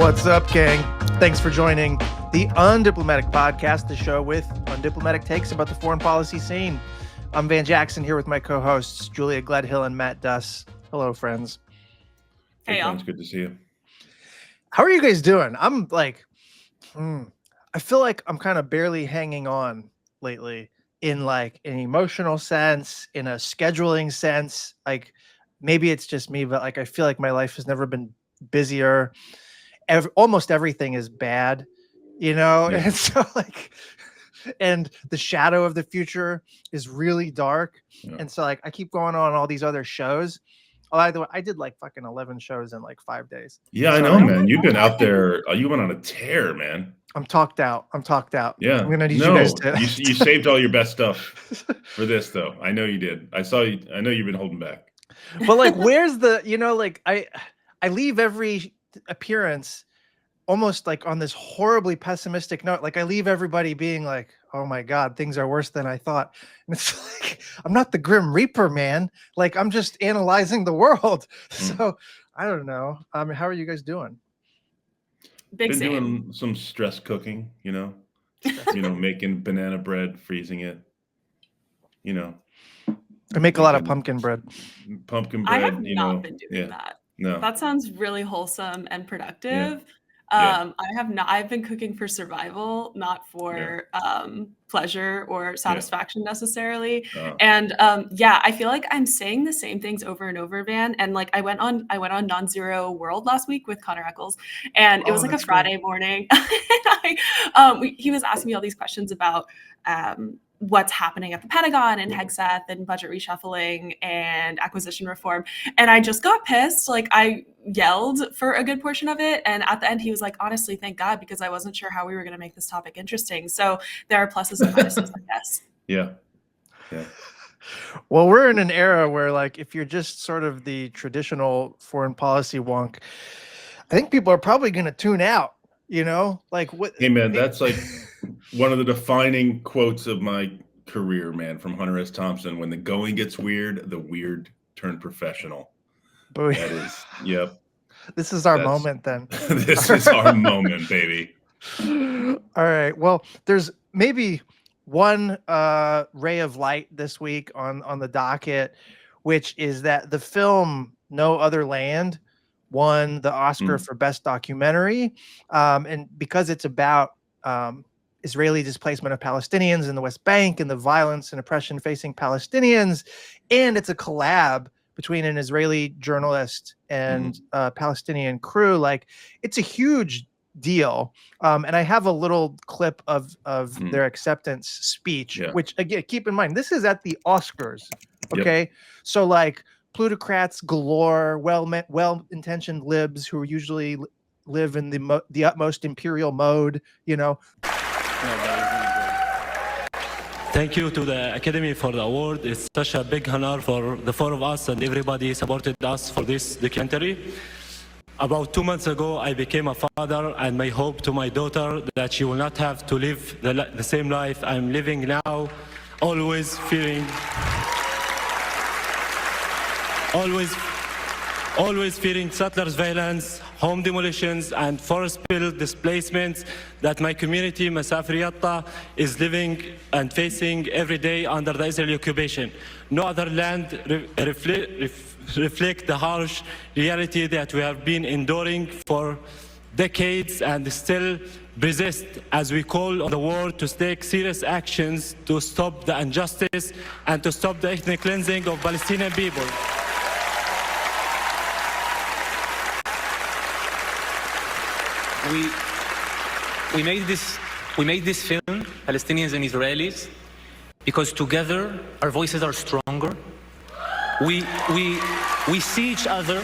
What's up, gang? Thanks for joining the Undiplomatic Podcast, the show with undiplomatic takes about the foreign policy scene. I'm Van Jackson here with my co-hosts, Julia Gledhill and Matt Duss. Hello, friends. Hey, friends. Good to see you. How are you guys doing? I'm like, I feel like I'm kind of barely hanging on lately in like an emotional sense, in a scheduling sense. Like maybe it's just me, but like I feel like my life has never been busier. Almost everything is bad, you know? Yeah. And so like, and the shadow of the future is really dark. Yeah. And so like, I keep going on all these other shows. Although I did like fucking 11 shows in like 5 days. Yeah, I know, man. You've been out there. You went on a tear, man. I'm talked out. Yeah. I'm gonna need you guys to. You saved all your best stuff for this, though. I know you did. I saw you. I know you've been holding back. But like, where's the? You know, like I leave every appearance almost like on this horribly pessimistic note. Like I leave everybody being like, "Oh my God, things are worse than I thought." And it's like I'm not the Grim Reaper, man. Like I'm just analyzing the world. So I don't know. I mean, how are you guys doing? Been doing some stress cooking, you know, making banana bread, freezing it, you know. I make a lot of pumpkin bread. I have not been doing that. No. That sounds really wholesome and productive. Yeah. I've been cooking for survival, not for pleasure or satisfaction necessarily. And I feel like I'm saying the same things over and over, Van. And like I went on Non-Zero World last week with Connor Eccles, and it was like a Friday morning. And he was asking me all these questions about what's happening at the Pentagon and Hegseth and budget reshuffling and acquisition reform. And I just got pissed. Like I yelled for a good portion of it. And at the end, he was like, honestly, thank God, because I wasn't sure how we were going to make this topic interesting. So there are pluses and minuses, I guess. Yeah. Well, we're in an era where like, if you're just sort of the traditional foreign policy wonk, I think people are probably going to tune out, you know, like what? Hey man, that's like one of the defining quotes of my career, man, from Hunter S. Thompson. When the going gets weird, the weird turn professional. Boy. That is, yep. This is our moment then. This is our moment, baby. All right. Well, there's maybe one ray of light this week on the docket, which is that the film No Other Land won the Oscar for Best Documentary. And because it's about Israeli displacement of Palestinians in the West Bank and the violence and oppression facing Palestinians, and it's a collab between an Israeli journalist and Palestinian crew, like it's a huge deal. And I have a little clip of their acceptance speech, which again, keep in mind, this is at the Oscars. Okay. Yep. So like plutocrats galore, well-intentioned libs who usually live in the utmost imperial mode, you know. Thank you to the Academy for the award. It's such a big honor for the four of us and everybody supported us for this documentary. About 2 months ago, I became a father, and my hope to my daughter that she will not have to live the same life I'm living now, always fearing settlers' violence, home demolitions, and forest spill displacements that my community, Masafir Yatta, is living and facing every day under the Israeli occupation. No other land reflect the harsh reality that we have been enduring for decades and still persist as we call on the world to take serious actions to stop the injustice and to stop the ethnic cleansing of Palestinian people. We made this film, Palestinians and Israelis, because together our voices are stronger. We see each other.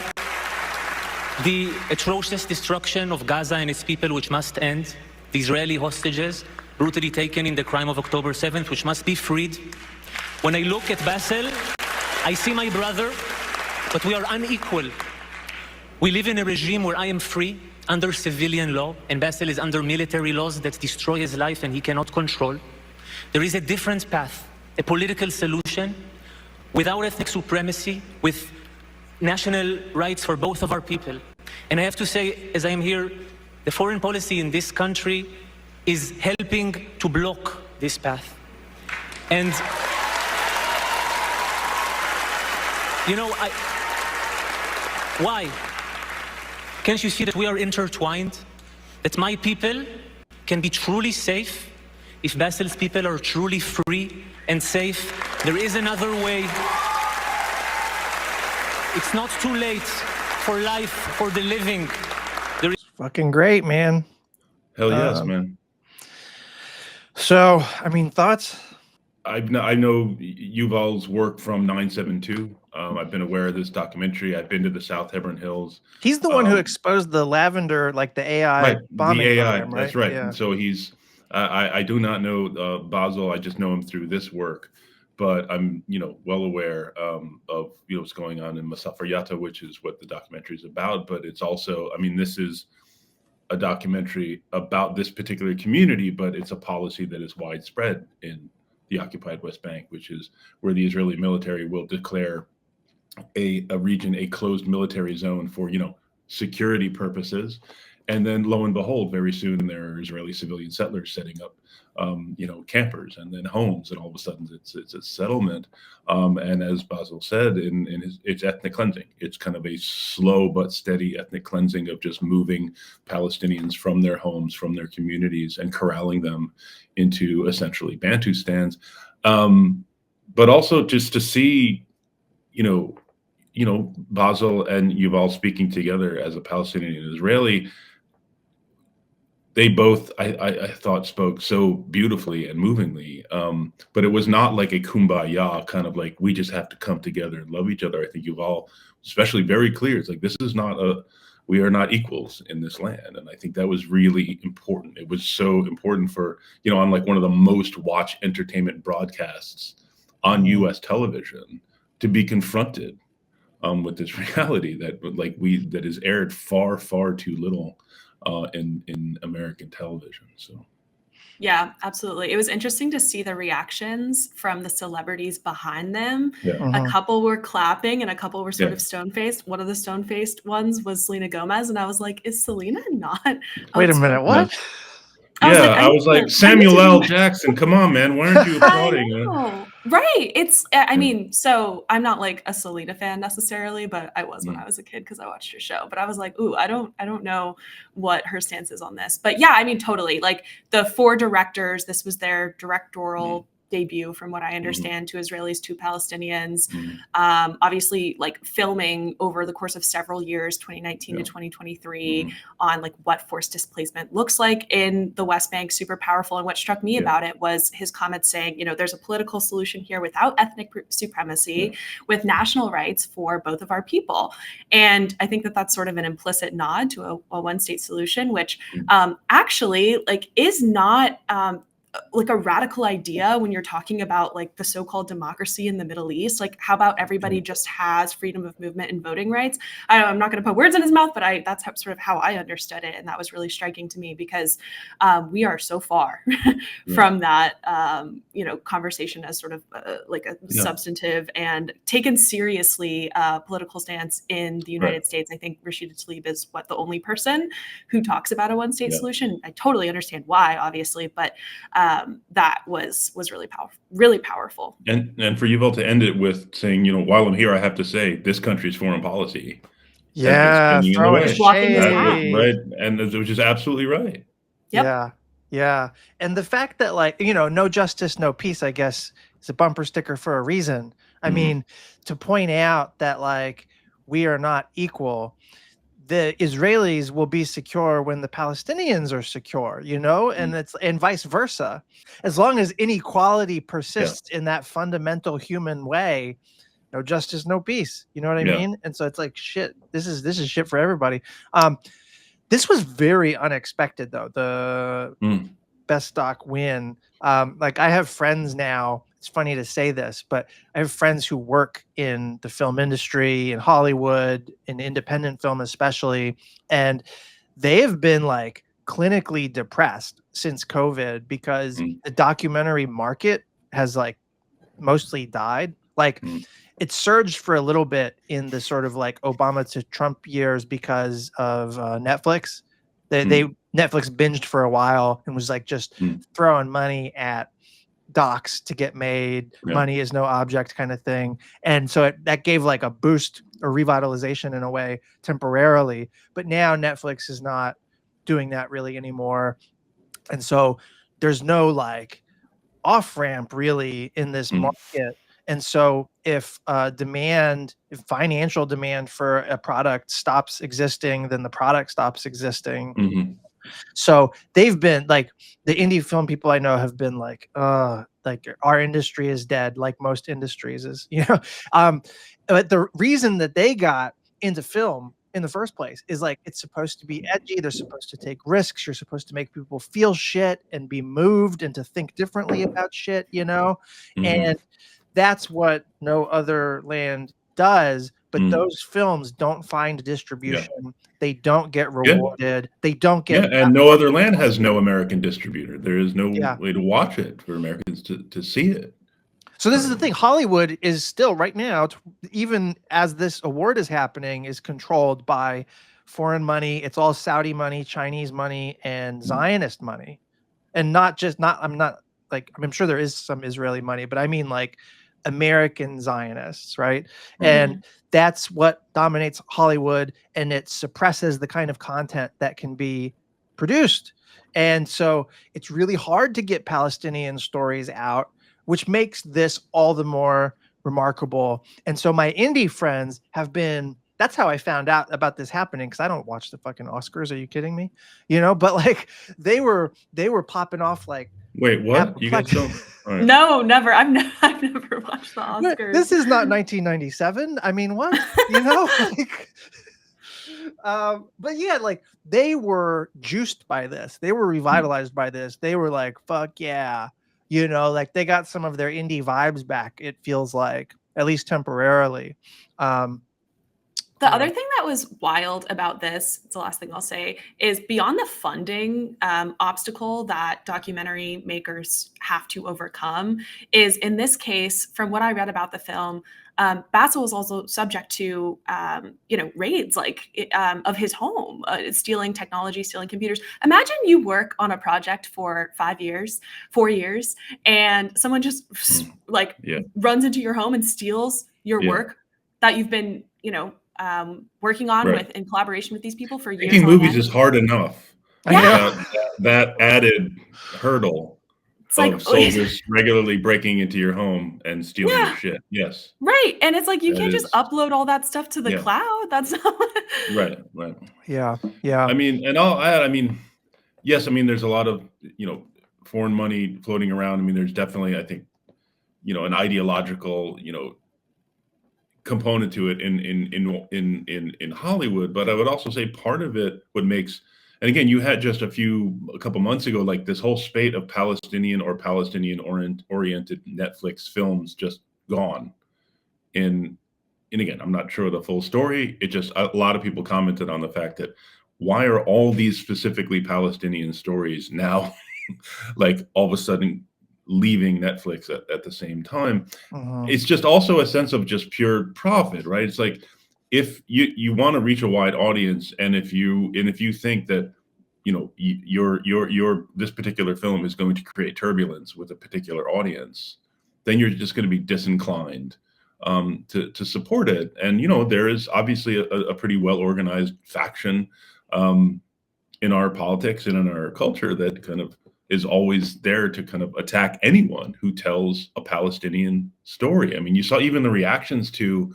The atrocious destruction of Gaza and its people, which must end. The Israeli hostages brutally taken in the crime of October 7th, which must be freed. When I look at Basel, I see my brother, but we are unequal. We live in a regime where I am free under civilian law, and Basel is under military laws that destroy his life and he cannot control. There is a different path, a political solution without ethnic supremacy, with national rights for both of our people. And I have to say, as I am here The foreign policy in this country is helping to block this path. And, you know, why? Can't you see that we are intertwined? That my people can be truly safe if Basel's people are truly free and safe. There is another way. It's not too late for life, for the living. Fucking great, man. Hell yes, man. So, I mean, thoughts? I know Yuval's work from 9/72. I've been aware of this documentary. I've been to the South Hebron Hills. He's the one who exposed the lavender, like the AI bombing the AI. program, right? That's right. Yeah. And so he's. I do not know Basel. I just know him through this work, but I'm well aware of what's going on in Masafer Yatta, which is what the documentary is about. But it's also, I mean, this is a documentary about this particular community, but it's a policy that is widespread in the occupied West Bank, which is where the Israeli military will declare a region a closed military zone for security purposes, and then lo and behold, very soon there are Israeli civilian settlers setting up campers and then homes, and all of a sudden it's a settlement. And as Basil said, it's ethnic cleansing. It's kind of a slow but steady ethnic cleansing of just moving Palestinians from their homes, from their communities, and corralling them into essentially Bantustans. But also just to see, Basil and Yuval speaking together as a Palestinian and Israeli. They both, I thought, spoke so beautifully and movingly, but it was not like a kumbaya kind of like we just have to come together and love each other. I think Yuval, especially, very clear. It's like, this is not we are not equals in this land, and I think that was really important. It was so important for on like one of the most watched entertainment broadcasts on U.S. television to be confronted with this reality that is aired far too little in American television. So yeah, absolutely. It was interesting to see the reactions from the celebrities behind them. Yeah. A couple were clapping and a couple were sort of stone-faced. One of the stone-faced ones was Selena Gomez, and I was like, is Selena not? Wait a minute, what? I was like Samuel L. Jackson, come on, man, why aren't you applauding? Right. It's, I mean, so I'm not like a Selena fan necessarily, but I was when I was a kid because I watched her show. But I was like, ooh, I don't know what her stance is on this. But yeah, I mean, totally. Like the 4 directors, this was their directorial debut, from what I understand, 2 Israelis, 2 Palestinians, obviously like filming over the course of several years, 2019 to 2023, on like what forced displacement looks like in the West Bank. Super powerful. And what struck me about it was his comments saying, there's a political solution here without ethnic supremacy, with national rights for both of our people. And I think that that's sort of an implicit nod to a one-state solution, which actually like is not like a radical idea when you're talking about like the so-called democracy in the Middle East. Like, how about everybody just has freedom of movement and voting rights? I'm not going to put words in his mouth, but that's sort of how I understood it. And that was really striking to me because we are so far from that, conversation as sort of like a substantive and taken seriously political stance in the United States. I think Rashida Tlaib is the only person who talks about a one-state solution. I totally understand why, obviously, but that was really powerful. And for Yuval to end it with saying, while I'm here, I have to say this country's foreign policy. Yeah, throwing shade. Right, and which is absolutely right. Yep. Yeah. And the fact that no justice, no peace, I guess, is a bumper sticker for a reason. I mean, to point out that we are not equal. The Israelis will be secure when the Palestinians are secure, and vice versa. As long as inequality persists in that fundamental human way, no justice, no peace. You know what I mean? And so it's like, shit, this is shit for everybody. This was very unexpected though. The best stock win. I have friends now. It's funny to say this, but I have friends who work in the film industry, in Hollywood, in independent film especially, and they have been clinically depressed since COVID because the documentary market has mostly died. It surged for a little bit in the sort of Obama to Trump years because of Netflix, They Netflix binged for a while and was like just throwing money at docs to get made. Money is no object kind of thing. And so that gave like a boost or revitalization in a way temporarily. But now Netflix is not doing that really anymore. And so there's no like off ramp really in this market. And so if financial demand for a product stops existing, then the product stops existing. So they've been like, the indie film people I know have been like our industry is dead, like most industries is, but the reason that they got into film in the first place is like, it's supposed to be edgy. They're supposed to take risks. You're supposed to make people feel shit and be moved and to think differently about shit, and that's what no other land does. But those films don't find distribution. They don't get rewarded. They don't get and no other land has no American distributor. There is no way to watch it for Americans to see it. So this is the thing. Hollywood is still right now, even as this award is happening, is controlled by foreign money. It's all Saudi money, Chinese money, and Zionist money. And I'm sure there is some Israeli money, but I mean like American Zionists, right? And that's what dominates Hollywood, and it suppresses the kind of content that can be produced. And so it's really hard to get Palestinian stories out, which makes this all the more remarkable. And so my indie friends that's how I found out about this happening, because I don't watch the fucking Oscars. Are you kidding me? But like they were popping off like, wait, what? You guys don't? Right. No, never. I've never watched the Oscars. This is not 1997. I mean, what? Like, but yeah, like they were juiced by this. They were revitalized by this. They were like, fuck yeah. Like they got some of their indie vibes back. It feels like, at least temporarily. The other thing that was wild about this, it's the last thing I'll say, is beyond the funding obstacle that documentary makers have to overcome, is in this case, from what I read about the film, Bassel was also subject to, raids of his home, stealing technology, stealing computers. Imagine you work on a project for 4 years, and someone just runs into your home and steals your work that you've been, working on in collaboration with these people for years. Making movies is hard enough. That added hurdle. It's like soldiers regularly breaking into your home and stealing your shit. Yes. Right. And it's like, you can't just upload all that stuff to the cloud. That's not right. Yeah. I mean, yes, there's a lot of, foreign money floating around. There's definitely, I think, an ideological, component to it in Hollywood. But I would also say part of it, what makes, and again, you had just a couple months ago, like this whole spate of Palestinian oriented Netflix films just gone. And again, I'm not sure the full story. It just, a lot of people commented on the fact that why are all these specifically Palestinian stories now like all of a sudden leaving Netflix at the same time? It's just also a sense of just pure profit, right? It's like, if you want to reach a wide audience, and if you think that your this particular film is going to create turbulence with a particular audience, then you're just going to be disinclined to support it. And there is obviously a pretty well organized faction in our politics and in our culture that kind of is always there to kind of attack anyone who tells a Palestinian story. You saw even the reactions to,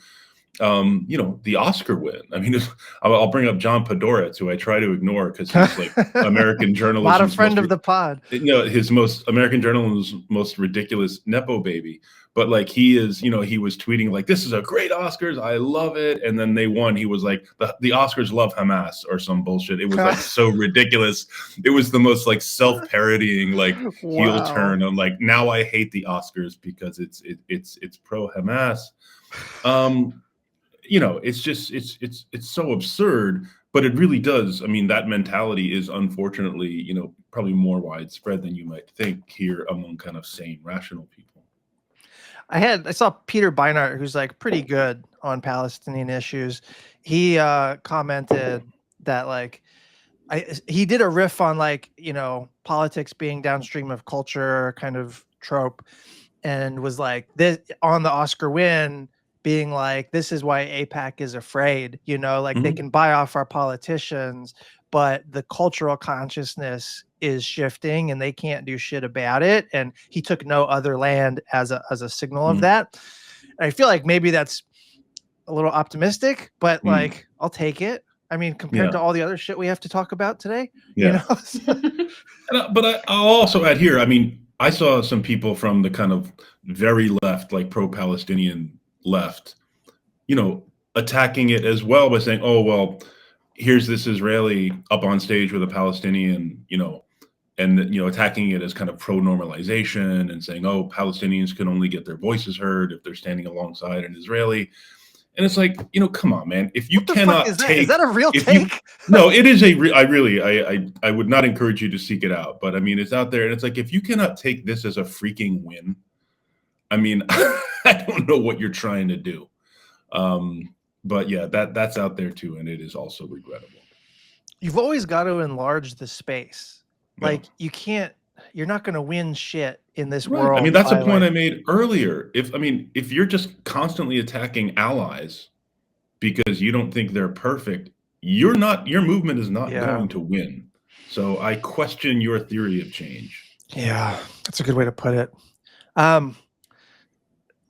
the Oscar win. I'll bring up John Podhoretz, who I try to ignore because he's like American journalism. Not a friend of the pod. His most American journalism's most ridiculous Nepo baby. But like he was tweeting like, this is a great Oscars, I love it. And then they won. He was like, the Oscars love Hamas or some bullshit. It was like so ridiculous. It was the most like self-parodying heel turn. I'm like, now I hate the Oscars because it's pro Hamas. It's just it's so absurd, but it really does. That mentality is unfortunately, probably more widespread than you might think here among kind of sane, rational people. I saw Peter Beinart, who's like pretty good on Palestinian issues. He commented that like he did a riff on like, politics being downstream of culture kind of trope, and was like this on the Oscar win, being like, this is why APAC is afraid, like they can buy off our politicians, but the cultural consciousness is shifting and they can't do shit about it. And he took no other land as a signal of that. And I feel like maybe that's a little optimistic, but like, I'll take it. I mean, compared to all the other shit we have to talk about today, But I'll also add here, I mean, I saw some people from the kind of very left, like pro-Palestinian left, attacking it as well by saying, oh, well, here's this Israeli up on stage with a Palestinian, and, attacking it as kind of pro-normalization and saying, oh, Palestinians can only get their voices heard if they're standing alongside an Israeli. And it's like, come on, man. If you cannot take, is that a real take? No, it is I would not encourage you to seek it out, but I mean, it's out there, and it's like, if you cannot take this as a freaking win, I mean, I don't know what you're trying to do. But yeah, that's out there too, and it is also regrettable. You've always got to enlarge the space. Like you're not going to win shit in this world. I mean, that's a point I made earlier. If you're just constantly attacking allies because you don't think they're perfect, your movement is not going to win. So I question your theory of change. Yeah, that's a good way to put it.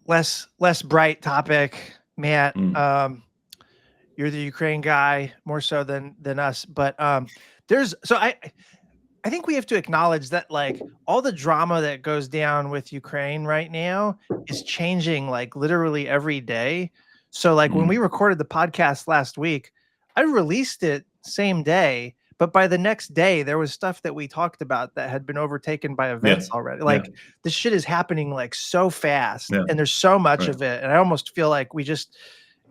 Less bright topic, Matt. You're the Ukraine guy more so than us, but I think we have to acknowledge that like all the drama that goes down with Ukraine right now is changing like literally every day. So like when we recorded the podcast last week, I released it same day, but by the next day there was stuff that we talked about that had been overtaken by events already. Like this shit is happening like so fast and there's so much of it. And I almost feel like we just,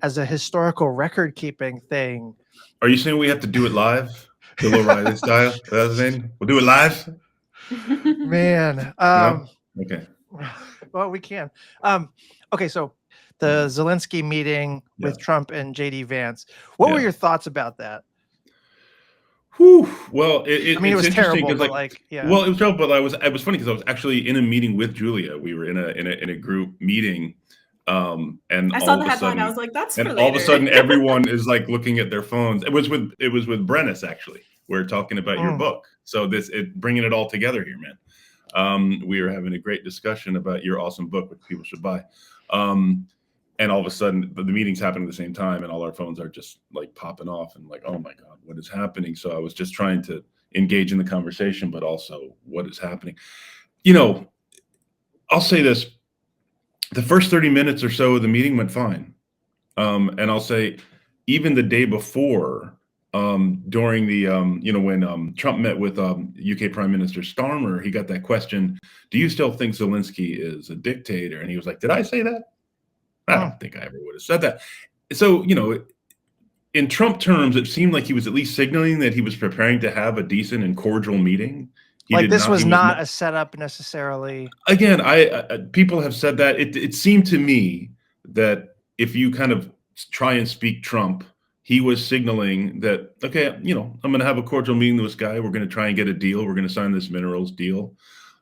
as a historical record keeping thing. Are you saying we have to do it live? Bill O'Reilly style. That's the thing. We'll do it live. Man. Okay. Well, we can. Okay, so the Zelenskyy meeting with Trump and JD Vance. What were your thoughts about that? Whew. Well, it was terrible, but well, it was terrible, but it was funny because I was actually in a meeting with Julia. We were in a group meeting. And I saw the headline. I was like, "That's for later." All of a sudden, everyone is like looking at their phones. It was with Brennis actually. We're talking about your book, so bringing it all together here, man. We were having a great discussion about your awesome book, which people should buy. And all of a sudden, the meeting's happening at the same time, and all our phones are just like popping off, and like, oh my god, what is happening? So I was just trying to engage in the conversation, but also what is happening. I'll say this. The first 30 minutes or so of the meeting went fine. And I'll say even the day before, during the, when Trump met with UK Prime Minister Starmer, he got that question, do you still think Zelenskyy is a dictator? And he was like, did I say that? I don't think I ever would have said that. So, in Trump terms, it seemed like he was at least signaling that he was preparing to have a decent and cordial meeting. Like this was not a setup necessarily. Again, people have said that. It seemed to me that if you kind of try and speak Trump, he was signaling that, okay, I'm going to have a cordial meeting with this guy. We're going to try and get a deal. We're going to sign this minerals deal.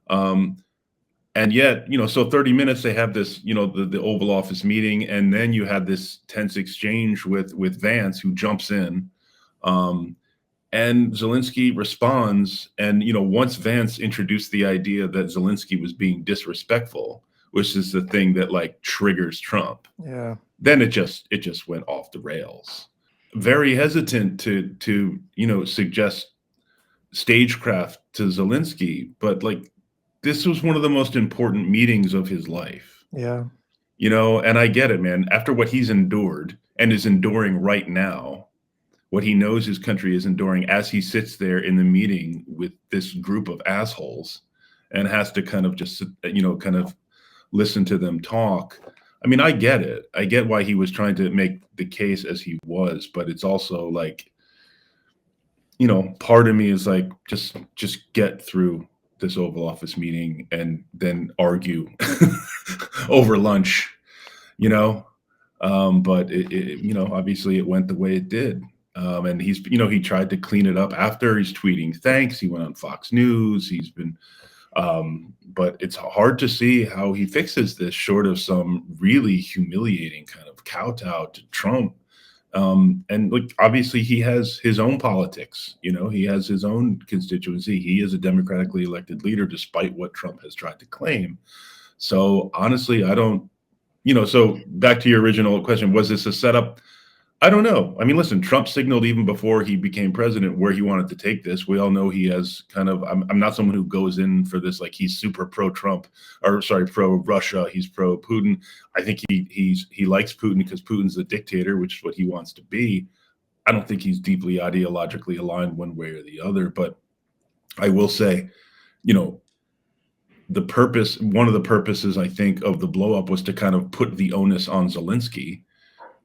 And yet, so 30 minutes, they have this, the Oval Office meeting. And then you had this tense exchange with Vance, who jumps in. And Zelenskyy responds, and once Vance introduced the idea that Zelenskyy was being disrespectful, which is the thing that like triggers Trump, then it just went off the rails. Very hesitant to suggest stagecraft to Zelenskyy, but like this was one of the most important meetings of his life. Yeah, and I get it, man. After what he's endured and is enduring right now, what he knows his country is enduring as he sits there in the meeting with this group of assholes and has to kind of just, kind of listen to them talk. I mean, I get it. I get why he was trying to make the case as he was, but it's also like, part of me is like, just get through this Oval Office meeting and then argue over lunch, but it obviously it went the way it did. And he's, he tried to clean it up after. He's tweeting thanks. He went on Fox News. He's been, but it's hard to see how he fixes this short of some really humiliating kind of kowtow to Trump. And like, obviously he has his own politics, he has his own constituency. He is a democratically elected leader, despite what Trump has tried to claim. So honestly, I don't, so back to your original question, was this a setup? I don't know. I mean, listen, Trump signaled even before he became president where he wanted to take this. We all know he has kind of, I'm not someone who goes in for this, like he's super pro-Trump, or sorry, pro-Russia, he's pro-Putin. I think he likes Putin because Putin's a dictator, which is what he wants to be. I don't think he's deeply ideologically aligned one way or the other, but I will say, one of the purposes, I think, of the blow up was to kind of put the onus on Zelenskyy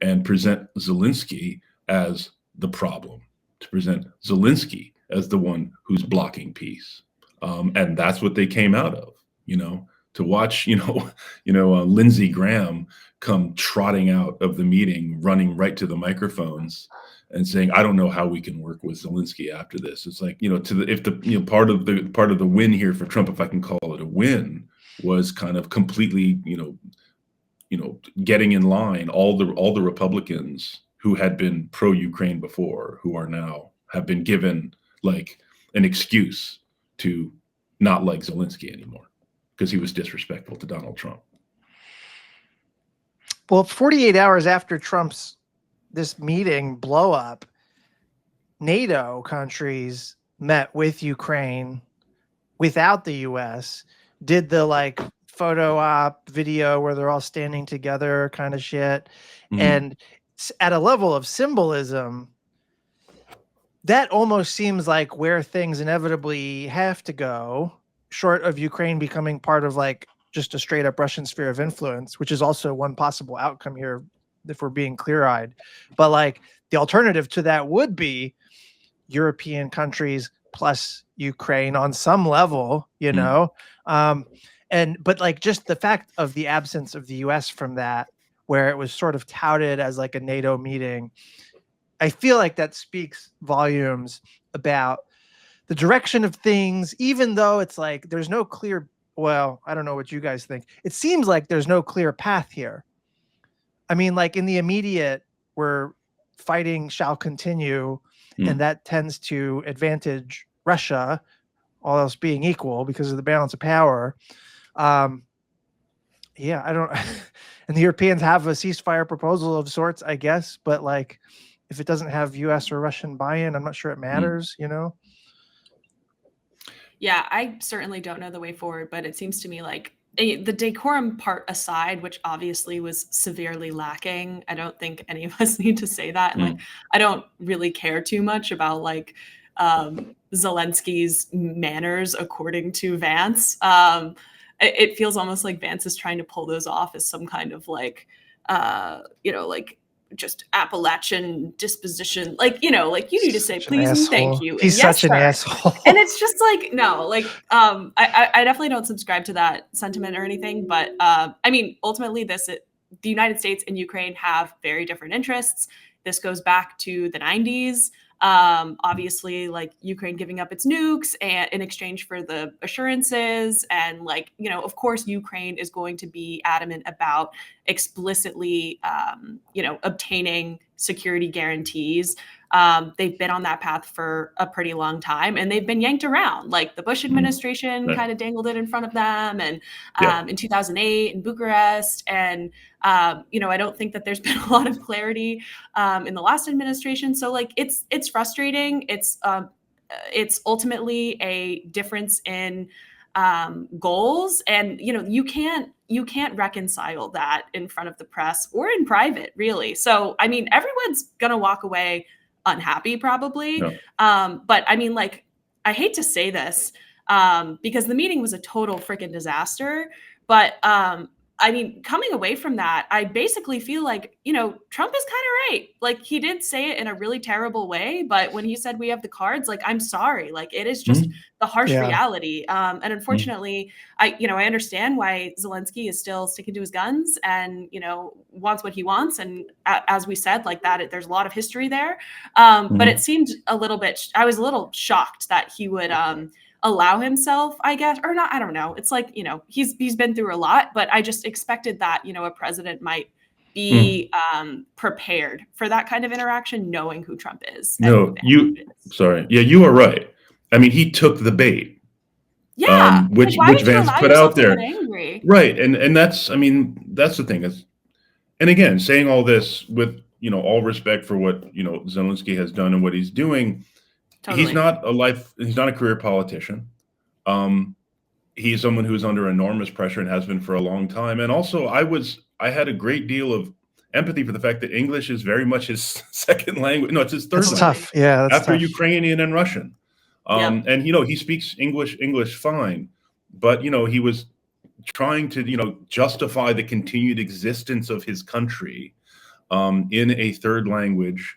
and present Zelenskyy as the problem, to present Zelenskyy as the one who's blocking peace. And that's what they came out of, to watch, Lindsey Graham come trotting out of the meeting, running right to the microphones and saying, I don't know how we can work with Zelenskyy after this. It's like, part of the win here for Trump, if I can call it a win, was kind of completely, getting in line all the Republicans who had been pro-Ukraine before, who are now have been given like an excuse to not like Zelenskyy anymore because he was disrespectful to Donald Trump. Well, 48 hours after this meeting blow up, NATO countries met with Ukraine without the US, did the photo op video where they're all standing together kind of shit. Mm-hmm. And at a level of symbolism, that almost seems like where things inevitably have to go, short of Ukraine becoming part of just a straight up Russian sphere of influence, which is also one possible outcome here if we're being clear-eyed. But the alternative to that would be European countries plus Ukraine on some level, but just the fact of the absence of the US from that, where it was sort of touted as a NATO meeting, I feel like that speaks volumes about the direction of things, even though it's there's no clear, well, I don't know what you guys think. It seems like there's no clear path here. I mean, in the immediate, where fighting shall continue, and that tends to advantage Russia, all else being equal, because of the balance of power. I don't, and the Europeans have a ceasefire proposal of sorts, I guess, but if it doesn't have US or Russian buy-in, I'm not sure it matters, Yeah, I certainly don't know the way forward, but it seems to me the decorum part aside, which obviously was severely lacking. I don't think any of us need to say that. And I don't really care too much about Zelenskyy's manners, according to Vance. It feels almost like Vance is trying to pull those off as some kind of just Appalachian disposition. You need to say please and thank you. He's such an asshole. And it's just no, I definitely don't subscribe to that sentiment or anything. But I mean, ultimately the United States and Ukraine have very different interests. This goes back to the 90s. Obviously, Ukraine giving up its nukes and in exchange for the assurances, and of course Ukraine is going to be adamant about explicitly obtaining security guarantees. They've been on that path for a pretty long time, and they've been yanked around. The Bush administration kind of dangled it in front of them, and in 2008 in Bucharest, and I don't think that there's been a lot of clarity in the last administration. So it's frustrating. It's ultimately a difference in goals, and you can't reconcile that in front of the press or in private, really. So I mean, everyone's gonna walk away unhappy probably. But I mean, I hate to say this because the meeting was a total freaking disaster, but I mean, coming away from that, I basically feel like, Trump is kind of right. Like, he did say it in a really terrible way, but when he said we have the cards, like, I'm sorry. Like, it is just the harsh reality. And unfortunately, I understand why Zelenskyy is still sticking to his guns and, wants what he wants. And as we said, like that, there's a lot of history there. But it seemed I was a little shocked that he would, allow himself, I guess, or not, I don't know. It's like, he's been through a lot, but I just expected that, a president might be prepared for that kind of interaction, knowing who Trump is. No, sorry. Yeah, you are right. I mean, he took the bait. Yeah. Which Vance put out there. Right. And that's, I mean, that's the thing is, and again, saying all this with, all respect for what, Zelenskyy has done and what he's doing. Totally. He's not a career politician. He's someone who's under enormous pressure and has been for a long time. And also I had a great deal of empathy for the fact that English is very much his second language. No, it's his third language. Tough. Yeah. That's after tough. Ukrainian and Russian. And, he speaks English fine, but, he was trying to, justify the continued existence of his country in a third language,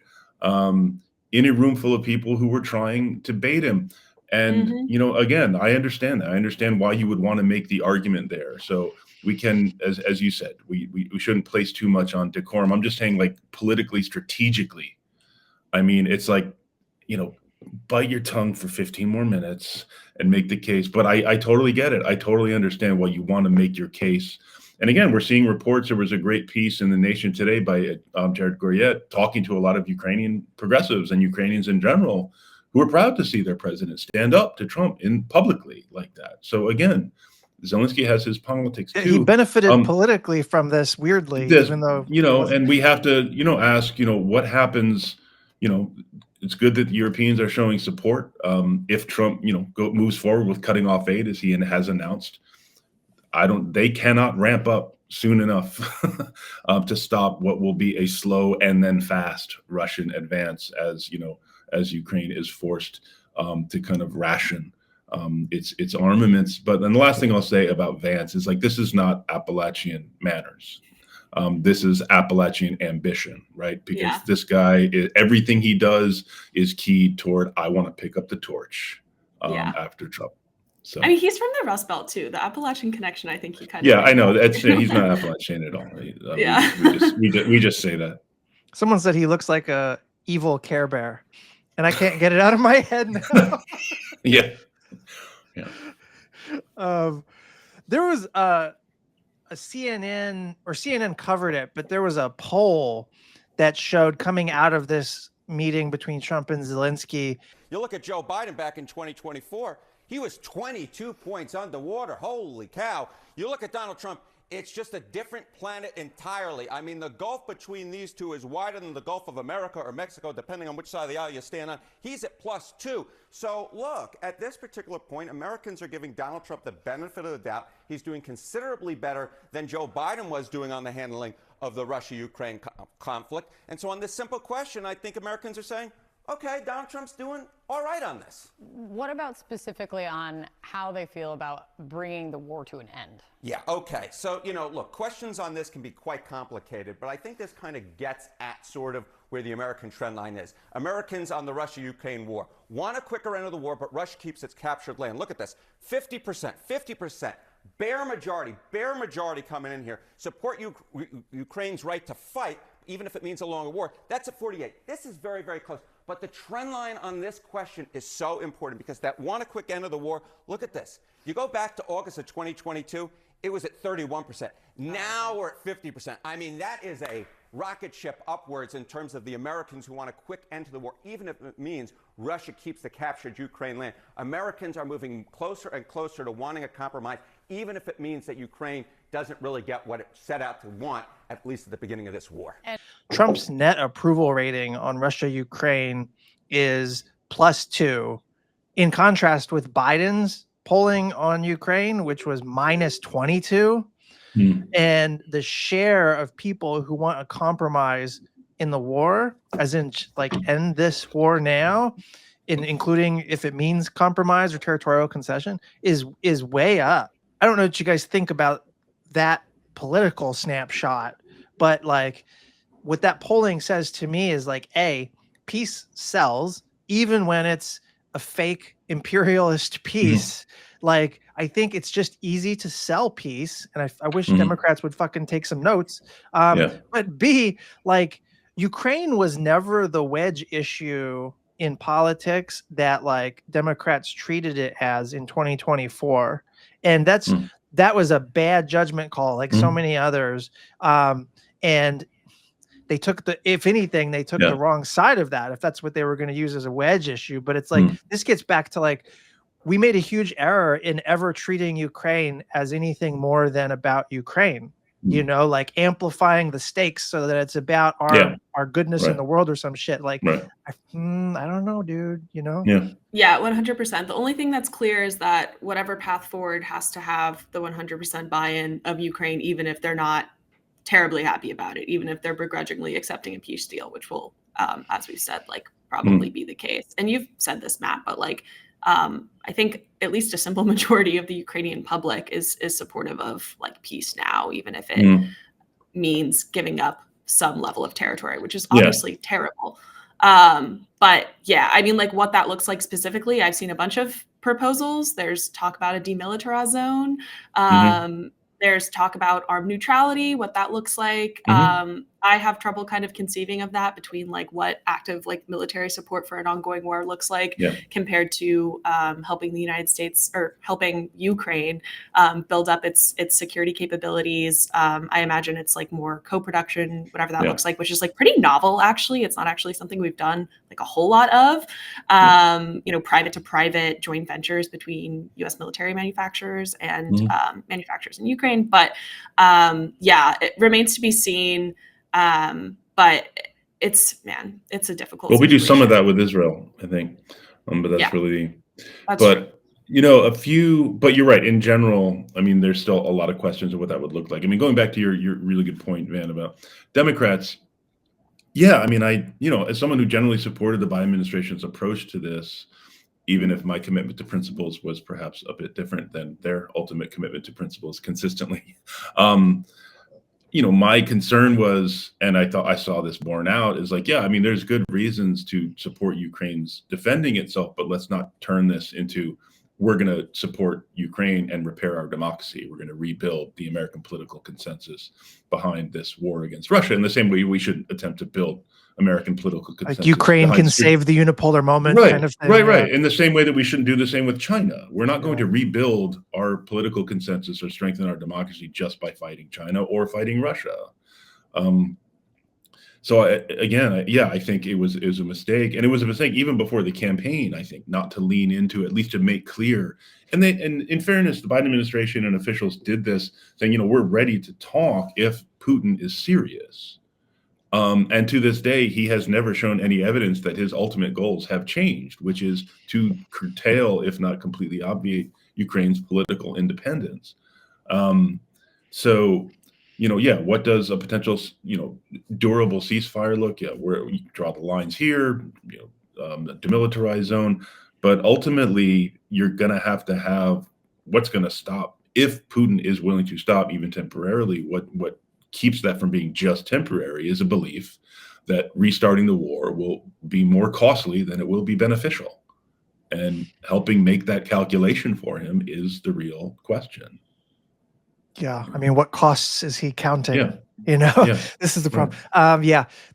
in a room full of people who were trying to bait him. And, again, I understand that. I understand why you would want to make the argument there. So we can, as you said, we shouldn't place too much on decorum. I'm just saying, like, politically, strategically, I mean, it's like, bite your tongue for 15 more minutes and make the case. But I totally get it. I totally understand why you want to make your case. And again, we're seeing reports. There was a great piece in The Nation today by Jared Goryet talking to a lot of Ukrainian progressives and Ukrainians in general who are proud to see their president stand up to Trump publicly like that. So again, Zelenskyy has his politics too. He benefited politically from this, weirdly, even though and we have to ask what happens. It's good that the Europeans are showing support. If Trump moves forward with cutting off aid as he has announced. They cannot ramp up soon enough to stop what will be a slow and then fast Russian advance as Ukraine is forced to kind of ration its armaments. But then the last thing I'll say about Vance is, like, this is not Appalachian manners. This is Appalachian ambition, right? Because this guy, everything he does is keyed toward, I want to pick up the torch after Trump. So, I mean, he's from the Rust Belt too. The Appalachian connection, I think he kind of. Yeah, I know. He's not Appalachian at all. We just say that. Someone said he looks like a evil Care Bear, and I can't get it out of my head now. Yeah. There was a CNN covered it, but there was a poll that showed coming out of this meeting between Trump and Zelenskyy. You look at Joe Biden back in 2024. He was 22 points underwater. Holy cow. You look at Donald Trump, it's just a different planet entirely. I mean, the gulf between these two is wider than the Gulf of America or Mexico, depending on which side of the aisle you stand on. He's at +2. So look, at this particular point, Americans are giving Donald Trump the benefit of the doubt. He's doing considerably better than Joe Biden was doing on the handling of the Russia-Ukraine conflict. And so on this simple question, I think Americans are saying, okay, Donald Trump's doing all right on this. What about specifically on how they feel about bringing the war to an end? Yeah, okay. So, look, questions on this can be quite complicated, but I think this kind of gets at sort of where the American trend line is. Americans on the Russia-Ukraine war want a quicker end of the war, but Russia keeps its captured land. Look at this, 50%. Bare majority coming in here. Support Ukraine's right to fight, even if it means a longer war. That's at 48. This is very, very close. But the trend line on this question is so important because that want a quick end of the war, look at this. You go back to August of 2022, it was at 31%. Now we're at 50%. I mean, that is a rocket ship upwards in terms of the Americans who want a quick end to the war, even if it means Russia keeps the captured Ukraine land. Americans are moving closer and closer to wanting a compromise, even if it means that Ukraine doesn't really get what it set out to want, at least at the beginning of this war. Trump's net approval rating on Russia-Ukraine is +2, in contrast with Biden's polling on Ukraine, which was -22. And the share of people who want a compromise in the war, as in like end this war now, including if it means compromise or territorial concession, is way up. I don't know what you guys think about that political snapshot, but like what that polling says to me is like, peace sells even when it's a fake imperialist peace. Like, I think it's just easy to sell peace, and I wish Democrats would fucking take some notes. But B, like, Ukraine was never the wedge issue in politics that like Democrats treated it as in 2024, and that was a bad judgment call, like so many others. And they took if anything, they took the wrong side of that, if that's what they were going to use as a wedge issue. But it's like, this gets back to like, we made a huge error in ever treating Ukraine as anything more than about Ukraine, you know, like amplifying the stakes so that it's about our goodness in the world or some shit. Like, I don't know, dude, you know? Yeah, 100%. The only thing that's clear is that whatever path forward has to have the 100% buy-in of Ukraine, even if they're not terribly happy about it, even if they're begrudgingly accepting a peace deal, which will, as we've said, like probably be the case. And you've said this, Matt, but like, I think at least a simple majority of the Ukrainian public is supportive of like peace now, even if it means giving up some level of territory, which is obviously terrible. But yeah, I mean, like what that looks like specifically, I've seen a bunch of proposals. There's talk about a demilitarized zone. There's talk about armed neutrality, what that looks like. I have trouble kind of conceiving of that between like what active like military support for an ongoing war looks like compared to helping the United States or helping Ukraine build up its security capabilities. I imagine it's like more co-production, whatever that looks like, which is like pretty novel, actually. It's not actually something we've done like a whole lot of, you know, private to private joint ventures between US military manufacturers and manufacturers in Ukraine. But yeah, it remains to be seen. But it's a difficult Well, we do some situation. of that with Israel, I think. But that's really, that's true. You know, but you're right. In general, I mean, there's still a lot of questions of what that would look like. I mean, going back to your really good point, Van, about Democrats. Yeah, I mean, you know, as someone who generally supported the Biden administration's approach to this, even if my commitment to principles was perhaps a bit different than their ultimate commitment to principles consistently. You know, my concern was, and I thought I saw this borne out, is like, yeah, I mean, there's good reasons to support Ukraine's defending itself, but let's not turn this into, we're going to support Ukraine and repair our democracy. We're going to rebuild the American political consensus behind this war against Russia. In the same way, we should attempt to build American political consensus. Like Ukraine can save the unipolar moment, kind of thing. Right. In the same way that we shouldn't do the same with China. We're not going to rebuild our political consensus or strengthen our democracy just by fighting China or fighting Russia. So I think it was a mistake, and it was a mistake even before the campaign. I think not to lean into, at least to make clear. And in fairness, the Biden administration and officials did this, saying, you know, we're ready to talk if Putin is serious. And to this day, he has never shown any evidence that his ultimate goals have changed, which is to curtail, if not completely obviate, Ukraine's political independence. So, you know, what does a potential, you know, durable ceasefire look? Where we draw the lines here, you know, the demilitarized zone. But ultimately, you're going to have what's going to stop, if Putin is willing to stop, even temporarily, what keeps that from being just temporary is a belief that restarting the war will be more costly than it will be beneficial. And helping make that calculation for him is the real question. Yeah. I mean, what costs is he counting? You know, this is the problem.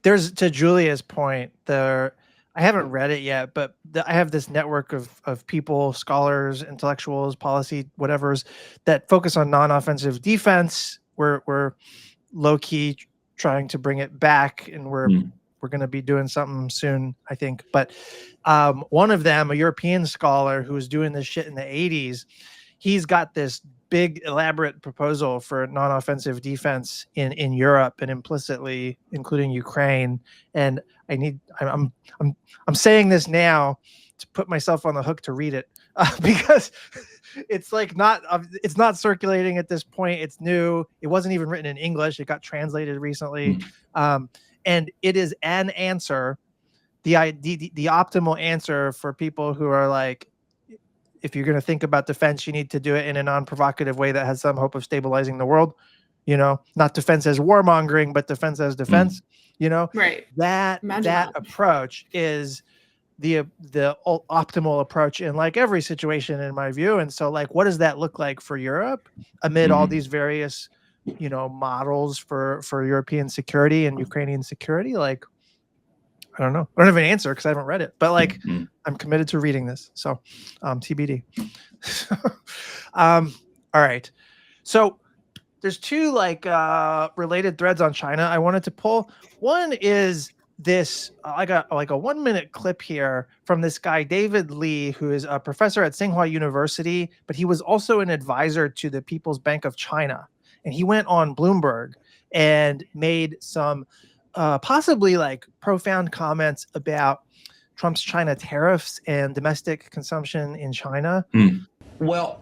There's, to Julia's point, I haven't read it yet, but I have this network of people, scholars, intellectuals, policy, whatevers, that focus on non-offensive defense. We're low-key trying to bring it back, and we're going to be doing something soon, I think. But one of them, a European scholar who was doing this shit in the 80s, he's got this big elaborate proposal for non-offensive defense in Europe, and implicitly including Ukraine. And I'm saying this now to put myself on the hook to read it, because it's like it's not circulating at this point. It's new. It wasn't even written in English. It got translated recently. And it is an answer, the optimal answer for people who are like, if you're going to think about defense, you need to do it in a non-provocative way that has some hope of stabilizing the world. not defense as warmongering, but defense as defense, Right. that Imagine that that. approach is the optimal approach in like every situation, in my view. And so, like, what does that look like for Europe amid all these various, models for European security and Ukrainian security? Like, I don't know. I don't have an answer because I haven't read it, but like, I'm committed to reading this. So, TBD. All right. So there's two like related threads on China I wanted to pull. One is this I got like a 1-minute clip here from this guy David Lee, who is a professor at Tsinghua University, but he was also an advisor to the People's Bank of China, and he went on Bloomberg and made some possibly like profound comments about Trump's China tariffs and domestic consumption in China. Well,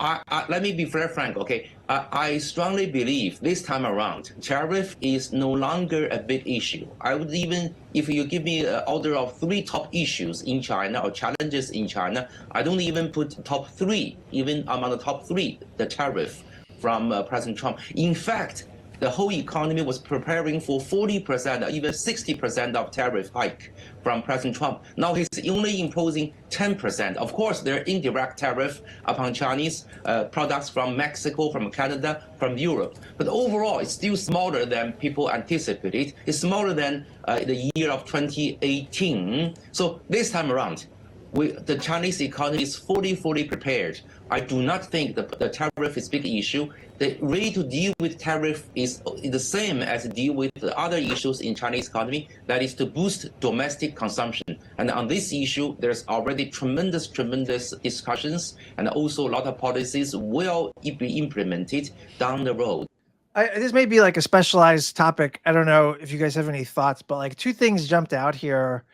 let me be very frank, okay? I strongly believe this time around, tariff is no longer a big issue. I would even, if you give me an order of 3 top issues in China or challenges in China, I don't even put top 3, even among the top 3, the tariff from President Trump. In fact, the whole economy was preparing for 40% or even 60% of tariff hike from President Trump. Now he's only imposing 10%. Of course, there are indirect tariff upon Chinese products from Mexico, from Canada, from Europe. But overall, it's still smaller than people anticipated. It's smaller than the year of 2018. So this time around, the Chinese economy is fully prepared. I do not think the tariff is a big issue. The way to deal with tariff is the same as deal with the other issues in Chinese economy, that is to boost domestic consumption. And on this issue, there's already tremendous discussions, and also a lot of policies will be implemented down the road. This may be like a specialized topic. I don't know if you guys have any thoughts, but like 2 things jumped out here.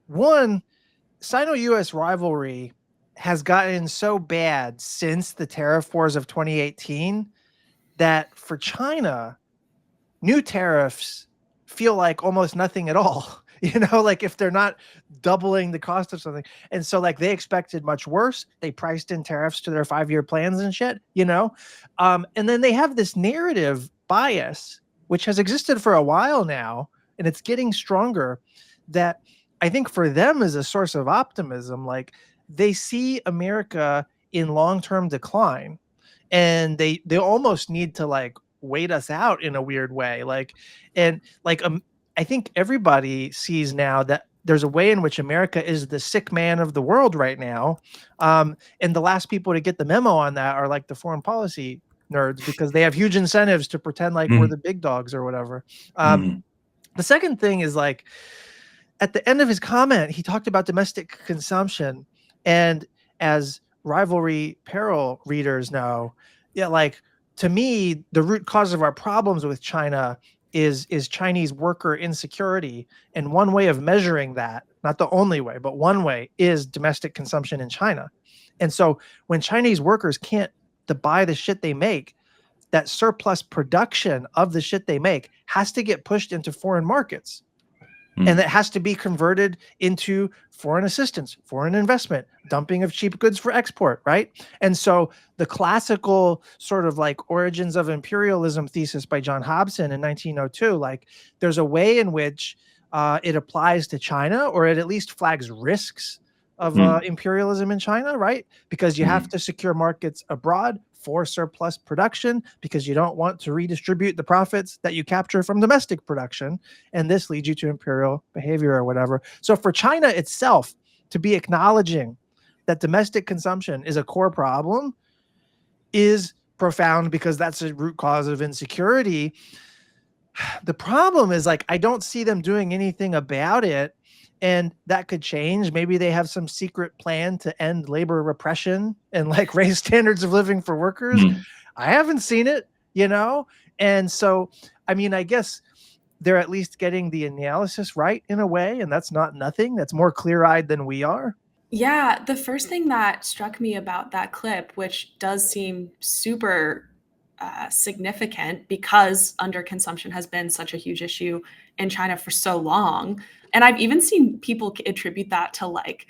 One, Sino-US rivalry has gotten so bad since the tariff wars of 2018 that for China, new tariffs feel like almost nothing at all, like if they're not doubling the cost of something. And so like they expected much worse. They priced in tariffs to their 5-year plans and shit, and then they have this narrative bias, which has existed for a while now, and it's getting stronger, that I think for them is a source of optimism. Like they see America in long-term decline, and they almost need to like wait us out in a weird way. I think everybody sees now that there's a way in which America is the sick man of the world right now. And the last people to get the memo on that are like the foreign policy nerds, because they have huge incentives to pretend like we're the big dogs or whatever. The second thing is like, at the end of his comment, he talked about domestic consumption. And as rivalry peril readers know, like to me, the root cause of our problems with China is Chinese worker insecurity. And one way of measuring that, not the only way, but one way, is domestic consumption in China. And so when Chinese workers can't buy the shit they make, that surplus production of the shit they make has to get pushed into foreign markets. And that has to be converted into foreign assistance, foreign investment, dumping of cheap goods for export, right? And so the classical sort of like origins of imperialism thesis by John Hobson in 1902, like there's a way in which it applies to China, or it at least flags risks of imperialism in China, right? Because you have to secure markets abroad for surplus production, because you don't want to redistribute the profits that you capture from domestic production. And this leads you to imperial behavior or whatever. So for China itself to be acknowledging that domestic consumption is a core problem is profound, because that's a root cause of insecurity. The problem is like, I don't see them doing anything about it. And that could change. Maybe they have some secret plan to end labor repression and like raise standards of living for workers. I haven't seen it, And so, I mean, I guess they're at least getting the analysis right in a way. And that's not nothing. That's more clear-eyed than we are. Yeah. The first thing that struck me about that clip, which does seem super significant because underconsumption has been such a huge issue in China for so long. And I've even seen people attribute that to like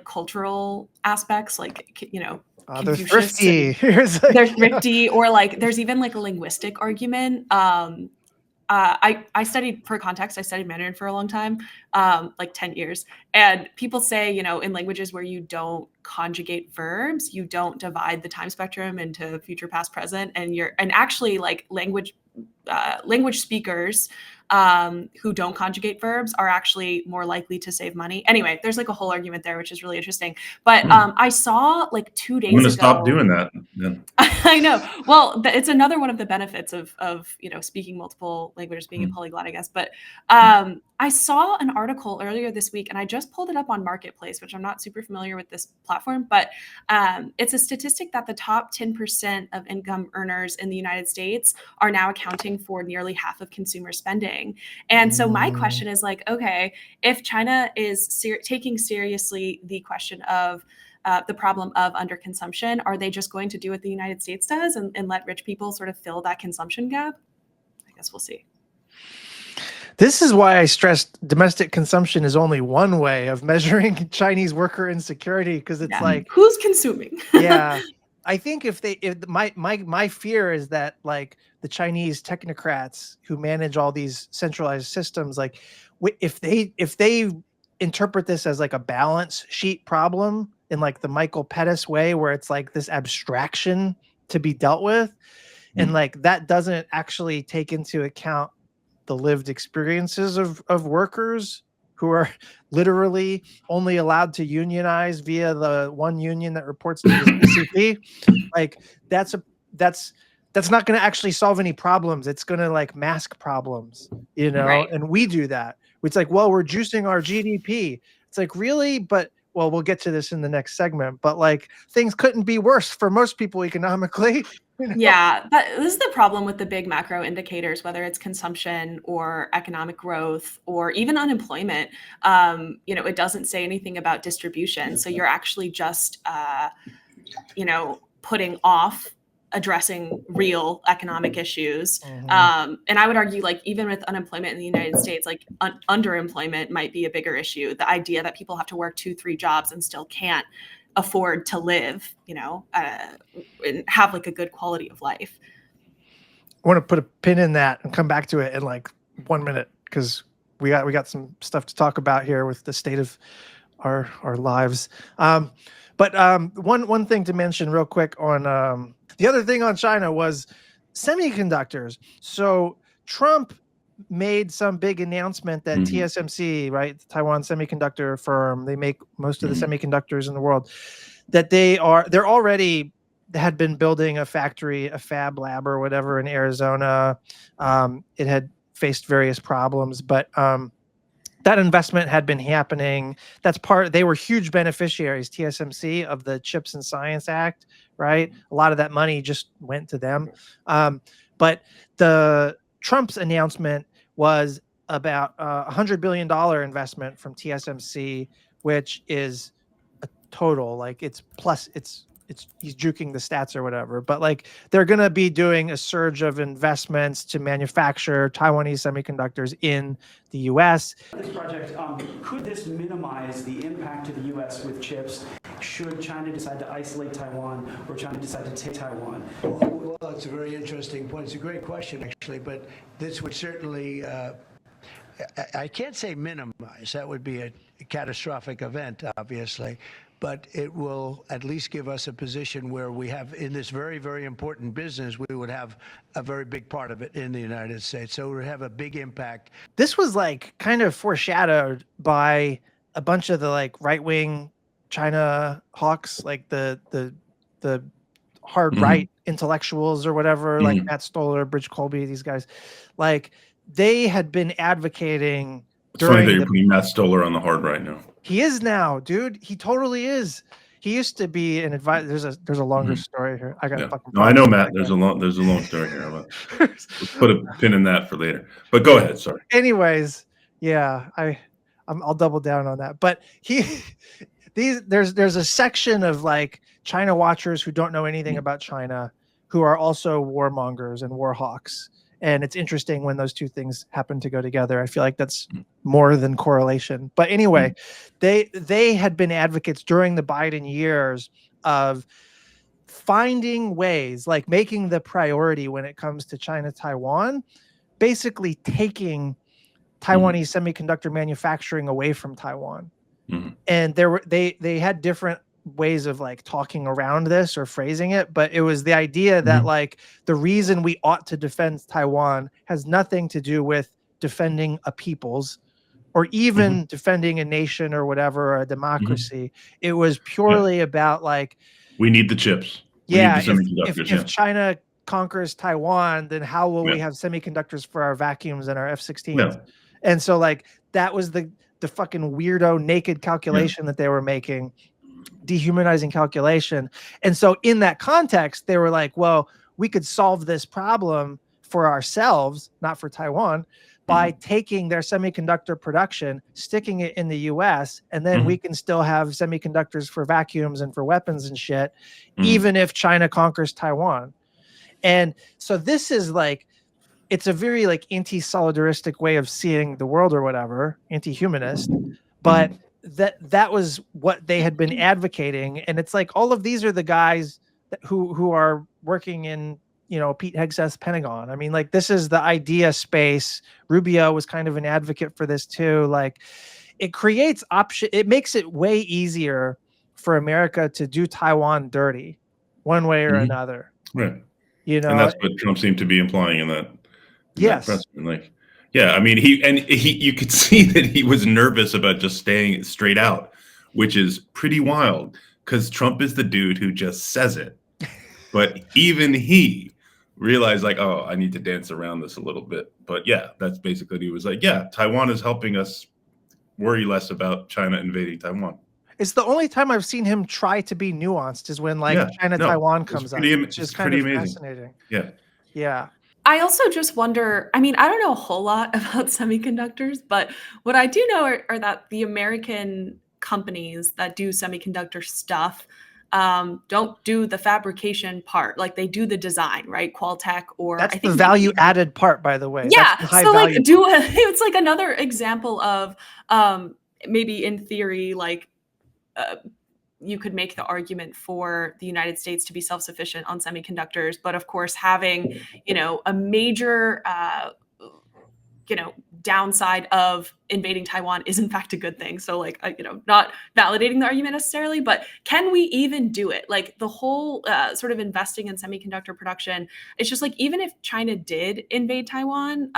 cultural aspects, like, They're Confucius thrifty. Here's like, they're thrifty, or like there's even like a linguistic argument. I studied, for context, I studied Mandarin for a long time, like 10 years. And people say, you know, in languages where you don't conjugate verbs, you don't divide the time spectrum into future, past, present, and actually like language speakers who don't conjugate verbs are actually more likely to save money. Anyway, there's like a whole argument there, which is really interesting. But I saw like 2 days ago. I'm going to stop doing that then. I know. Well, it's another one of the benefits of you know, speaking multiple languages, being a polyglot, I guess. But I saw an article earlier this week, and I just pulled it up on Marketplace, which I'm not super familiar with this platform, but it's a statistic that the top 10% of income earners in the United States are now accounting for nearly half of consumer spending. And so my question is like, okay, if China is taking seriously the question of the problem of underconsumption, are they just going to do what the United States does and let rich people sort of fill that consumption gap? I guess we'll see. This is why I stressed domestic consumption is only one way of measuring Chinese worker insecurity, because it's like, who's consuming? Yeah, I think if my fear is that like the Chinese technocrats who manage all these centralized systems, like if they interpret this as like a balance sheet problem in like the Michael Pettis way, where it's like this abstraction to be dealt with, and like that doesn't actually take into account the lived experiences of workers who are literally only allowed to unionize via the one union that reports to the CP. Like that's not going to actually solve any problems. It's going to like mask problems, you know? Right. And we do that. It's like, well, we're juicing our GDP. It's like, really? But well, we'll get to this in the next segment, but like things couldn't be worse for most people economically. You know? Yeah, this is the problem with the big macro indicators, whether it's consumption or economic growth or even unemployment. You know, it doesn't say anything about distribution. So you're actually just, you know, putting off addressing real economic issues. And I would argue, like, even with unemployment in the United States, like underemployment might be a bigger issue. The idea that people have to work 2-3 jobs and still can't afford to live, you know, and have like a good quality of life. I want to put a pin in that and come back to it in like 1 minute, because we got some stuff to talk about here with the state of our lives. But one thing to mention real quick on the other thing on China was semiconductors. So Trump made some big announcement that TSMC, right, the Taiwan semiconductor firm, they make most of the semiconductors in the world, that they're already had been building a factory, a fab lab or whatever in Arizona. It had faced various problems, but that investment had been happening. They were huge beneficiaries, TSMC, of the Chips and Science Act, right? A lot of that money just went to them. But the Trump's announcement was about $100 billion investment from TSMC, which is a total, like it's he's juking the stats or whatever, but like they're going to be doing a surge of investments to manufacture Taiwanese semiconductors in the US. This project, could this minimize the impact to the US with chips should China decide to isolate Taiwan or China decide to take Taiwan? Well, it's a very interesting point. It's a great question, actually, but this would certainly, I can't say minimize. That would be a catastrophic event, obviously. But it will at least give us a position where we have, in this very, very important business, we would have a very big part of it in the United States. So it would have a big impact. This was like kind of foreshadowed by a bunch of the like right-wing China hawks, like the hard right intellectuals or whatever, like Matt Stoller, Bridge Colby, these guys, like they had been advocating. It's funny that you're putting Matt Stoller on the hard right now. He is now, dude. He totally is. He used to be an advisor. There's a longer story here. I got fucking. No, I know, Matt. There's a long story here. Let's put a pin in that for later. But go ahead. Sorry. Anyways, yeah, I'll double down on that. But there's a section of like China watchers who don't know anything about China, who are also warmongers and war hawks. And it's interesting when those two things happen to go together. I feel like that's more than correlation. But anyway, they had been advocates during the Biden years of finding ways, like making the priority when it comes to China, Taiwan, basically taking Taiwanese semiconductor manufacturing away from Taiwan. And they had different ways of like talking around this or phrasing it, but it was the idea that like the reason we ought to defend Taiwan has nothing to do with defending a people's or even defending a nation or whatever, or a democracy. It was purely about like, we need the chips. Yeah, we need the semiconductors. if China conquers Taiwan, then how will we have semiconductors for our vacuums and our F-16s? Yeah. And so like that was the fucking weirdo naked calculation that they were making, dehumanizing calculation. And so in that context, they were like, well, we could solve this problem for ourselves, not for Taiwan, by taking their semiconductor production, sticking it in the US, and then we can still have semiconductors for vacuums and for weapons and shit, even if China conquers Taiwan. And so this is like, it's a very like anti-solidaristic way of seeing the world or whatever, anti-humanist, but that was what they had been advocating. And it's like, all of these are the guys who are working in, you know, Pete Hegseth's Pentagon. I mean, like, this is the idea space. Rubio was kind of an advocate for this too. Like, it creates option. It makes it way easier for America to do Taiwan dirty one way or another. Right. You know, and that's what Trump seemed to be implying in that. Yes. That like, yeah, I mean, you could see that he was nervous about just staying straight out, which is pretty wild because Trump is the dude who just says it. But even he realized like, oh, I need to dance around this a little bit. But yeah, that's basically, he was like, yeah, Taiwan is helping us worry less about China invading Taiwan. It's the only time I've seen him try to be nuanced is when like China-Taiwan comes up, which is kind of fascinating. Yeah. Yeah. I also just wonder, I mean, I don't know a whole lot about semiconductors, but what I do know are that the American companies that do semiconductor stuff don't do the fabrication part. Like they do the design, right? Qualtech or that's the value added part, by the way. Yeah. That's the high so like value it's like another example of maybe in theory, like you could make the argument for the United States to be self-sufficient on semiconductors, but of course having, you know, a major, you know, downside of invading Taiwan is in fact a good thing. So like, you know, not validating the argument necessarily, but can we even do it? Like the whole sort of investing in semiconductor production, it's just like, even if China did invade Taiwan,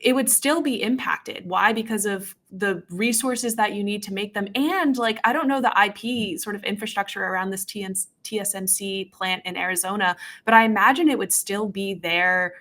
it would still be impacted. Why? Because of the resources that you need to make them. And like, I don't know the IP sort of infrastructure around this TSMC plant in Arizona, but I imagine it would still be their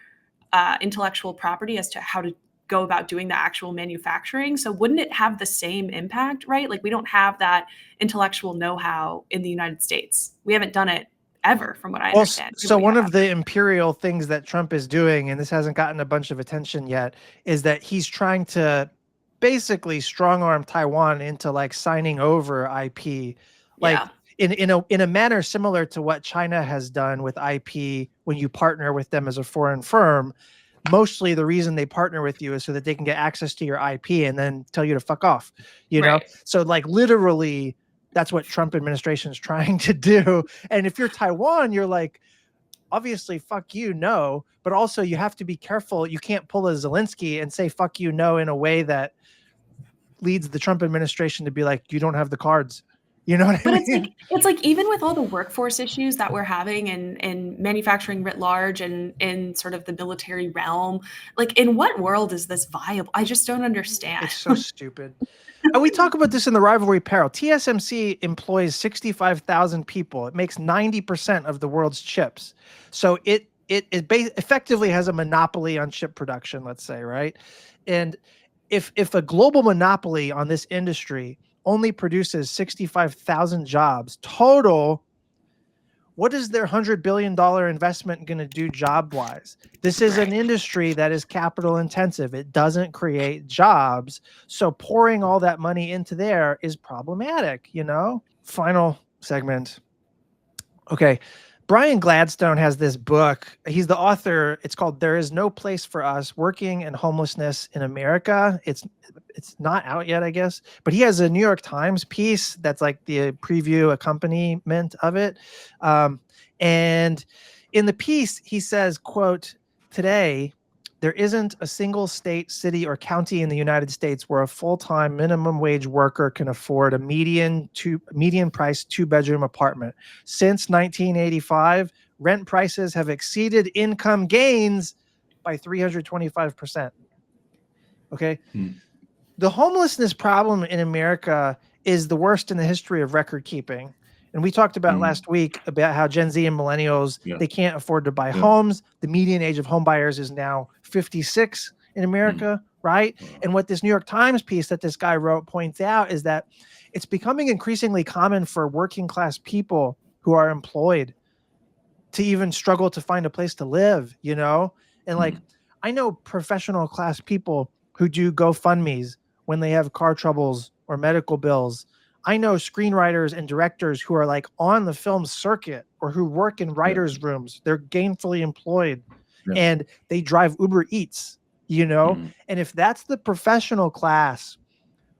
intellectual property as to how to go about doing the actual manufacturing. So wouldn't it have the same impact, right? Like we don't have that intellectual know-how in the United States. We haven't done it ever, from what I understand. So one of the imperial things that Trump is doing, and this hasn't gotten a bunch of attention yet, is that he's trying to basically strong arm Taiwan into like signing over IP, like in a manner similar to what China has done with IP when you partner with them as a foreign firm. Mostly the reason they partner with you is so that they can get access to your IP and then tell you to fuck off, you know? So like literally that's what Trump administration is trying to do. And if you're Taiwan, you're like, obviously, fuck you, no. But also you have to be careful. You can't pull a Zelenskyy and say, fuck you, no, in a way that leads the Trump administration to be like, you don't have the cards. You know what I mean? It's like even with all the workforce issues that we're having in manufacturing writ large and in sort of the military realm, like in what world is this viable? I just don't understand. It's so stupid. And we talk about this in the rivalry peril. TSMC employs 65,000 people. It makes 90% of the world's chips. So it effectively has a monopoly on chip production, let's say, right? And if a global monopoly on this industry only produces 65,000 jobs total, what is their $100 billion investment going to do job-wise? This is an industry that is capital intensive. It doesn't create jobs. So pouring all that money into there is problematic, you know? Final segment. Okay. Brian Gladstone has this book. He's the author. It's called "There Is No Place for Us: Working and Homelessness in America." It's not out yet, I guess, but he has a New York Times piece that's like the preview accompaniment of it. And in the piece, he says, quote, "Today, there isn't a single state, city, or county in the United States where a full-time minimum wage worker can afford a median price 2-bedroom apartment. Since 1985, rent prices have exceeded income gains by 325%. Okay. The homelessness problem in America is the worst in the history of record keeping. And we talked about last week about how Gen Z and millennials, they can't afford to buy homes. The median age of home buyers is now 56 in America, right? And what this New York Times piece that this guy wrote points out is that it's becoming increasingly common for working class people who are employed to even struggle to find a place to live, you know? And like, I know professional class people who do GoFundMes when they have car troubles or medical bills. I know screenwriters and directors who are like on the film circuit or who work in writers' rooms. They're gainfully employed and they drive UberEats, you know? And if that's the professional class,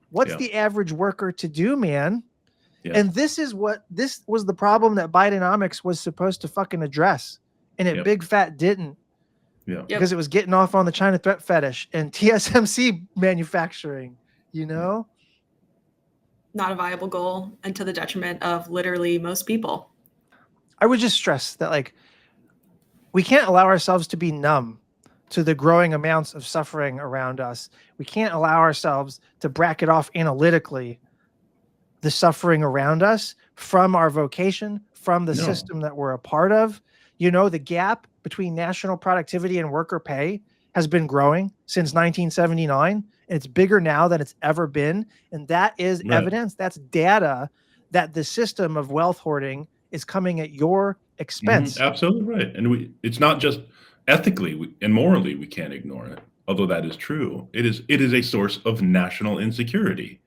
what's the average worker to do, man? And this was the problem that Bidenomics was supposed to fucking address. And it big fat didn't. Because it was getting off on the China threat fetish and TSMC manufacturing, you know? Not a viable goal and to the detriment of literally most people. I would just stress that like we can't allow ourselves to be numb to the growing amounts of suffering around us. We can't allow ourselves to bracket off analytically the suffering around us from our vocation, from the system that we're a part of. You know, the gap between national productivity and worker pay has been growing since 1979. And it's bigger now than it's ever been. And that is evidence, that's data that the system of wealth hoarding is coming at your expense. Absolutely right. And it's not just ethically and morally we can't ignore it, although that is true. It is a source of national insecurity.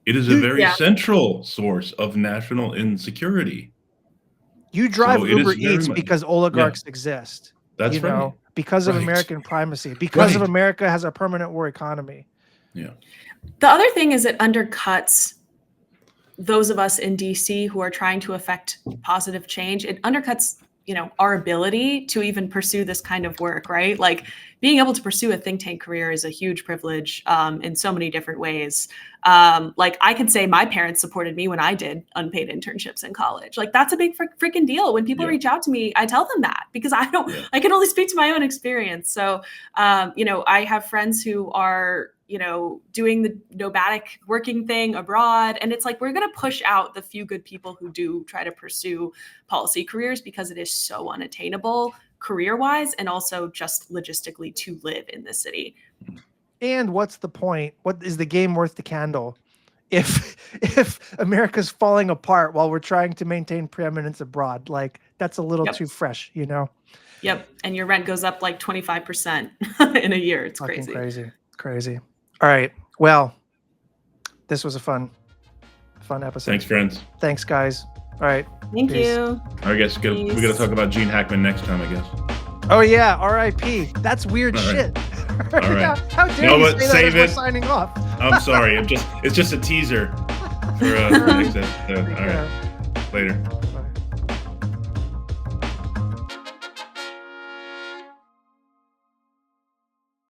It is a very central source of national insecurity. You drive Uber Eats because oligarchs exist. That's right. Know, because of American primacy, because of America has a permanent war economy. The other thing is it undercuts those of us in DC who are trying to affect positive change. It undercuts, you know, our ability to even pursue this kind of work, right? Like being able to pursue a think tank career is a huge privilege in so many different ways. Like I could say my parents supported me when I did unpaid internships in college. Like that's a big freaking deal. When people reach out to me, I tell them that because I can only speak to my own experience. So, you know, I have friends who are, you know, doing the nomadic working thing abroad. And it's like, we're going to push out the few good people who do try to pursue policy careers because it is so unattainable career-wise and also just logistically to live in this city. And what's the point? What is the game worth the candle if America's falling apart while we're trying to maintain preeminence abroad? Like that's a little too fresh, you know? And your rent goes up like 25% in a year. It's fucking crazy. All right. Well, this was a fun episode. Thanks, friends. Thanks, guys. All right. Thank you. I guess we got to talk about Gene Hackman next time, I guess. Oh, yeah. R.I.P. That's weird shit. All right. How dare you say that as we're signing off? I'm sorry. It's just a teaser for next episode. All right. Later.